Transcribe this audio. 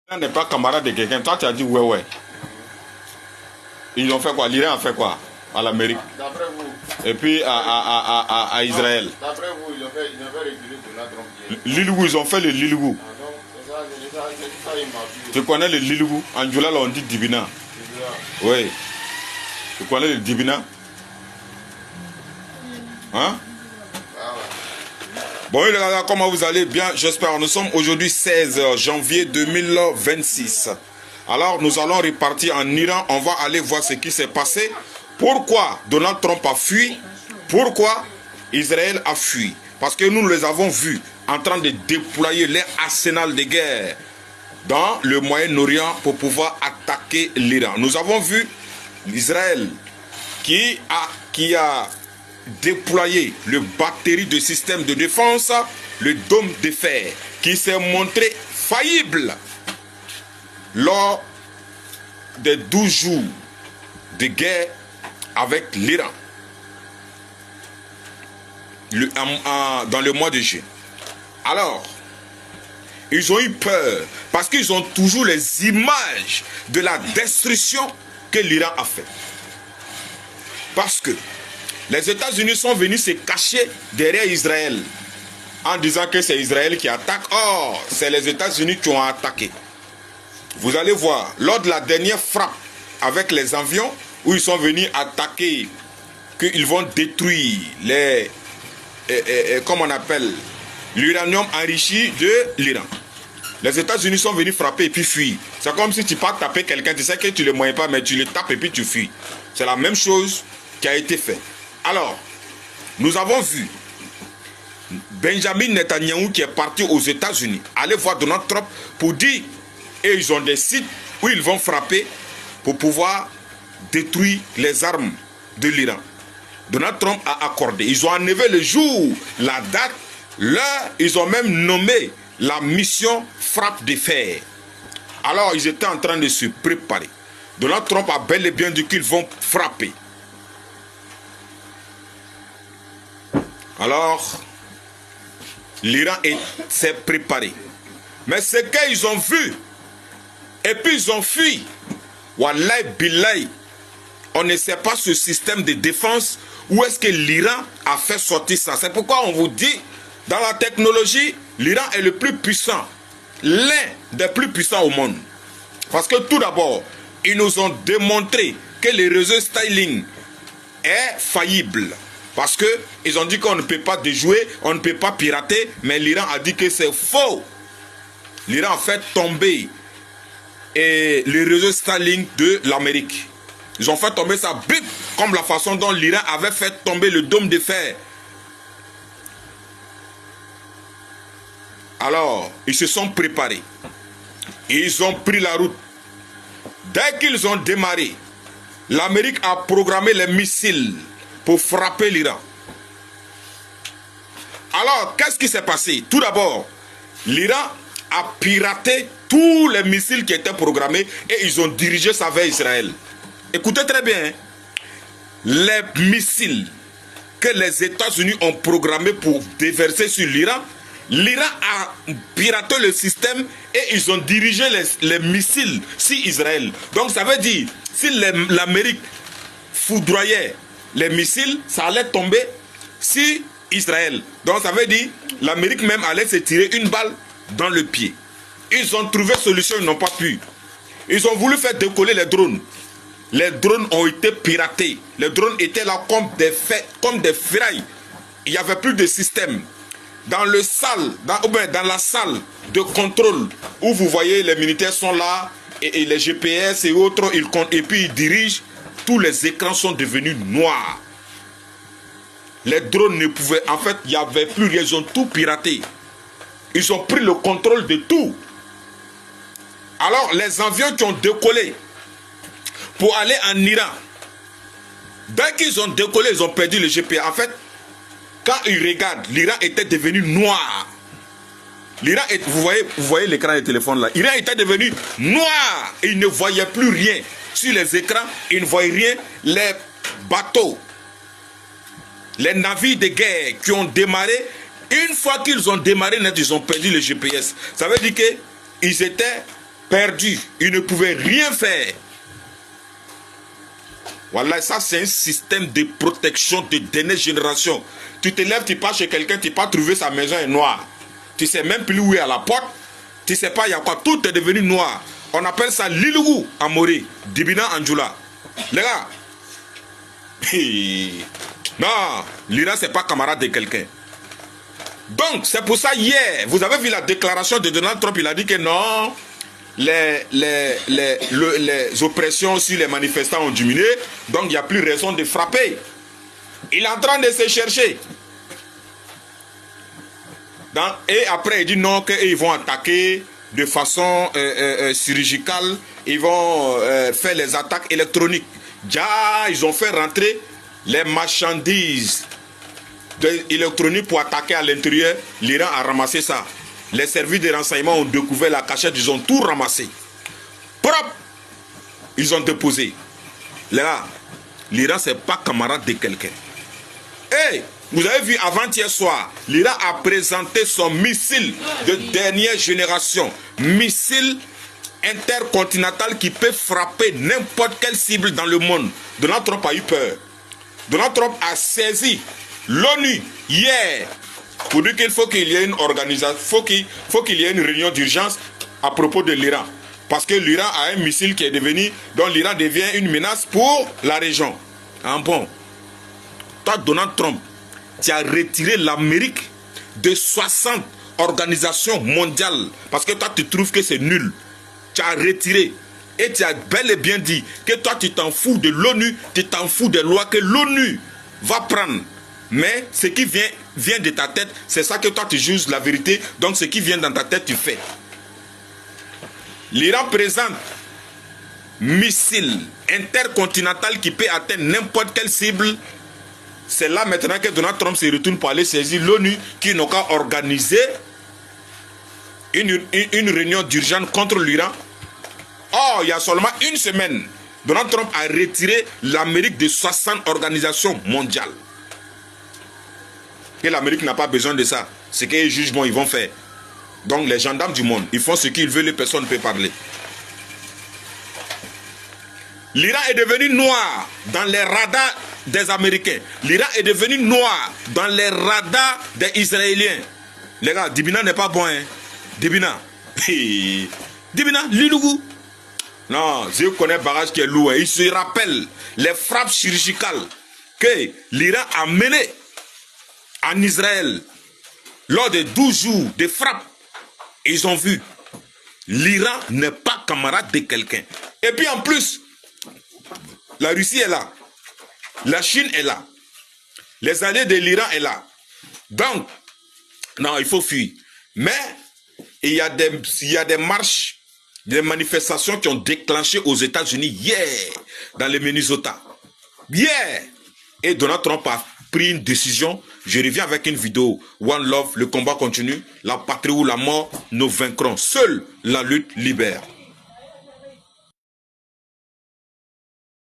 L'Iran n'est pas camarade de quelqu'un. Toi, tu as dit ouais, ouais. Ils ont fait quoi? L'Iran a fait quoi? À l'Amérique. D'après vous. Et puis à Israël. D'après vous, ils ont fait reculer Donald Trump. L'Ilgou, ils ont fait le Lilgou. Ah non, c'est ça, il m'a dit. Tu connais le Lilgou? En Djoula, on dit Dibina. Oui. Tu connais le Dibina? Hein? Bon, les gars, comment vous allez? Bien, j'espère. Nous sommes aujourd'hui 16 janvier 2026. Alors, nous allons repartir en Iran. On va aller voir ce qui s'est passé. Pourquoi Donald Trump a fui? Pourquoi Israël a fui? Parce que nous les avons vus en train de déployer leur arsenal de guerre dans le Moyen-Orient pour pouvoir attaquer l'Iran. Nous avons vu l'Israël qui a déployé le batterie de système de défense, le dôme de fer, qui s'est montré faillible lors des 12 jours de guerre avec l'Iran dans le mois de juin. Alors, ils ont eu peur parce qu'ils ont toujours les images de la destruction que l'Iran a fait. Parce que les États-Unis sont venus se cacher derrière Israël en disant que c'est Israël qui attaque. Or, c'est les États-Unis qui ont attaqué. Vous allez voir, lors de la dernière frappe avec les avions, où ils sont venus attaquer, qu'ils vont détruire les, comment on appelle, l'uranium enrichi de l'Iran. Les États-Unis sont venus frapper et puis fuir. C'est comme si tu pars taper quelqu'un, tu sais que tu ne le moyens pas, mais tu le tapes et puis tu fuis. C'est la même chose qui a été faite. Alors, nous avons vu Benjamin Netanyahu qui est parti aux États-Unis, aller voir Donald Trump pour dire, et ils ont des sites où ils vont frapper pour pouvoir détruire les armes de l'Iran. Donald Trump a accordé. Ils ont enlevé le jour, la date, l'heure, ils ont même nommé la mission frappe de fer. Alors, ils étaient en train de se préparer. Donald Trump a bel et bien dit qu'ils vont frapper. Alors, l'Iran s'est préparé. Mais ce qu'ils ont vu, et puis ils ont fui. Wallahi billahi, on ne sait pas ce système de défense, où est-ce que l'Iran a fait sortir ça. C'est pourquoi on vous dit, dans la technologie, l'Iran est le plus puissant, l'un des plus puissants au monde. Parce que tout d'abord, ils nous ont démontré que le réseau Starlink est faillible. Parce qu'ils ont dit qu'on ne peut pas déjouer, on ne peut pas pirater, mais l'Iran a dit que c'est faux. L'Iran a fait tomber le réseau Starlink de l'Amérique. Ils ont fait tomber ça, bip, comme la façon dont l'Iran avait fait tomber le dôme de fer. Alors, ils se sont préparés. Ils ont pris la route. Dès qu'ils ont démarré, l'Amérique a programmé les missiles pour frapper l'Iran. Alors, qu'est-ce qui s'est passé? Tout d'abord, l'Iran a piraté tous les missiles qui étaient programmés et ils ont dirigé ça vers Israël. Écoutez très bien, les missiles que les États-Unis ont programmés pour déverser sur l'Iran, l'Iran a piraté le système et ils ont dirigé les missiles sur Israël. Donc ça veut dire, si l'Amérique foudroyait les missiles, ça allait tomber sur Israël. Donc ça veut dire, l'Amérique même allait se tirer une balle dans le pied. Ils ont trouvé solution, ils n'ont pas pu. Ils ont voulu faire décoller les drones. Les drones ont été piratés. Les drones étaient là comme des ferrailles. Il n'y avait plus de système. Dans la salle de contrôle où vous voyez les militaires sont là et les GPS et autres, et puis ils dirigent, tous les écrans sont devenus noirs. Les drones ne pouvaient, en fait, il n'y avait plus rien, ils ont tout piraté. Ils ont pris le contrôle de tout. Alors, les avions qui ont décollé pour aller en Iran, dès qu'ils ont décollé, ils ont perdu le GPS. En fait, quand ils regardent, l'Iran était devenu noir. L'Iran, vous voyez l'écran de téléphone là. L'Iran était devenu noir. Ils ne voyaient plus rien sur les écrans. Ils ne voyaient rien. Les bateaux, les navires de guerre qui ont démarré, une fois qu'ils ont démarré, ils ont perdu le GPS. Ça veut dire qu'ils étaient perdu. Ils ne pouvaient rien faire. Voilà, ça c'est un système de protection de dernière génération. Tu te lèves, tu pars chez quelqu'un, tu pas trouver sa maison est noire. Tu sais même plus où est à la porte. Tu sais pas il y a quoi. Tout est devenu noir. On appelle ça l'Ilugu à Moré, Dibina Anjula. Les gars, non, l'Iran c'est pas camarade de quelqu'un. Donc c'est pour ça hier, vous avez vu la déclaration de Donald Trump, il a dit que non, les oppressions sur les manifestants ont diminué, donc il n'y a plus raison de frapper. Il est en train de se chercher. Et après il dit non, qu'ils vont attaquer de façon chirurgicale, ils vont faire les attaques électroniques. Déjà, ils ont fait rentrer les marchandises électroniques pour attaquer à l'intérieur. L'Iran a ramassé ça. Les services de renseignement ont découvert la cachette, ils ont tout ramassé. Propre, ils ont déposé. Là, l'Iran, c'est pas camarade de quelqu'un. Hey, vous avez vu avant-hier soir, l'Iran a présenté son missile de dernière génération. Missile intercontinental qui peut frapper n'importe quelle cible dans le monde. Donald Trump a eu peur. Donald Trump a saisi l'ONU hier pour dire qu'il faut qu'il y ait une organisation, faut qu'il y ait une réunion d'urgence à propos de l'Iran. Parce que l'Iran a un missile qui est devenu, dont l'Iran devient une menace pour la région. Ah bon. Toi, Donald Trump, tu as retiré l'Amérique de 60 organisations mondiales. Parce que toi, tu trouves que c'est nul. Tu as retiré. Et tu as bel et bien dit que toi, tu t'en fous de l'ONU, tu t'en fous des lois que l'ONU va prendre. Mais ce qui vient de ta tête, c'est ça que toi, tu juges la vérité. Donc, ce qui vient dans ta tête, tu fais. L'Iran présente missile intercontinental qui peut atteindre n'importe quelle cible. C'est là maintenant que Donald Trump se retourne pour aller saisir l'ONU qui n'a qu'à organiser une réunion d'urgence contre l'Iran. Or, il y a seulement une semaine, Donald Trump a retiré l'Amérique de 60 organisations mondiales. Et l'Amérique n'a pas besoin de ça. C'est qu'ils jugent bon, ils vont faire. Donc les gendarmes du monde, ils font ce qu'ils veulent et personne ne peut parler. L'Iran est devenu noir dans les radars des Américains. L'Iran est devenu noir dans les radars des Israéliens. Les gars, Dibina n'est pas bon, hein. Dibina. Dibina, l'Ilugu. Non, je connais barrage qui est lourd. Il se rappelle les frappes chirurgicales que l'Iran a menées en Israël lors de 12 jours de frappes. Ils ont vu. L'Iran n'est pas camarade de quelqu'un. Et puis en plus, la Russie est là. La Chine est là. Les alliés de l'Iran est là. Donc, non, il faut fuir. Mais, il y a des marches, des manifestations qui ont déclenché aux États-Unis hier, dans le Minnesota. Hier. Et Donald Trump a pris une décision. Je reviens avec une vidéo. One Love, le combat continue. La patrie ou la mort, nous vaincrons. Seule la lutte libère.